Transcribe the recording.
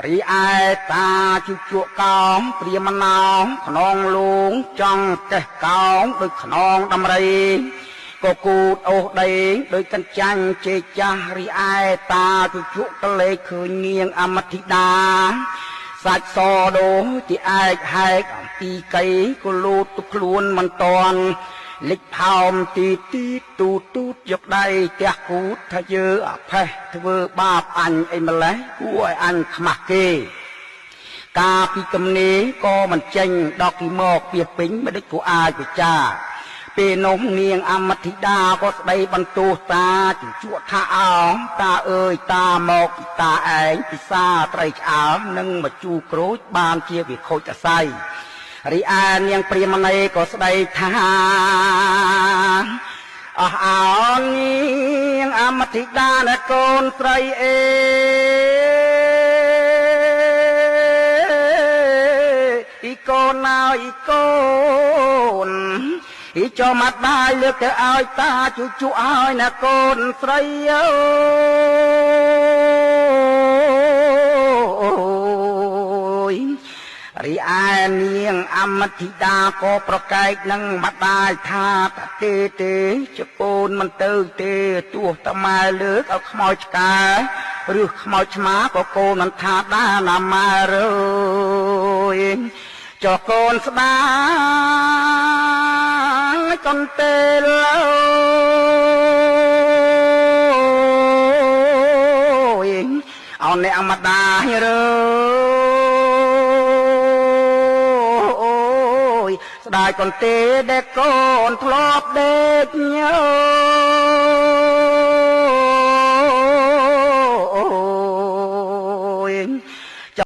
រីឯតាជុជក់កោងព្រាមណោខ្នងលូងចង់កេះកោងដូចខ្នងដំរីក៏គូតអូសដេងដូចកញ្ចាញ់ជេចាស់រីឯតាជុជក់ក៏លេខឃើញនាងអមធិតាសាច់សដូទីឯកហែកអំពីកៃក៏លូតទៅខ្លួនមិនតន់លិចផោមទីទូតយកដៃទះគូតថាយើអផេះធ្វើបាបអញអីម្លេះគួរឲ្យអញខ្មាស់គេកាពីកំនេក៏មិនចេញដល់ពីមកពីពេញមិនដូចគួរអាចពិចារពេលនោះនាងអមធិតាក៏ស្ដីបន្ទោសតាជជក់ថាអោតាអើយតាមកពីតាឯងពិសាត្រីឆ្អើមនិងមកជូរក្រូចបានជាវិខូចអស័យរីឯនាងព្រាហ្មណីក៏ស្ដីថាអស់អោនាងអមធិតាណែកូនស្រីអេអ៊ីកូនណាអ៊ីកូនអ៊ីចុះមកបាយលើកទៅឲ្យតាជូជក់ឲ្យណែកូនស្រីអើយរីឯនាងអមធិតាក៏ប្រកែកនឹងម្ដាយថាទេជពូនមិនទៅទេទោះតម៉ែលើកឲ្យខ្មោចឆ្កែឬខ្មោចឆ្មាក៏កូនមិនថាដែរណាម៉ែរើយចុះកូនស្ដាយកូនទេលើយអោអ្នកម្ដាយរើស្ដាយកូនទេដែលកូនធ្លាប់ដេកញើ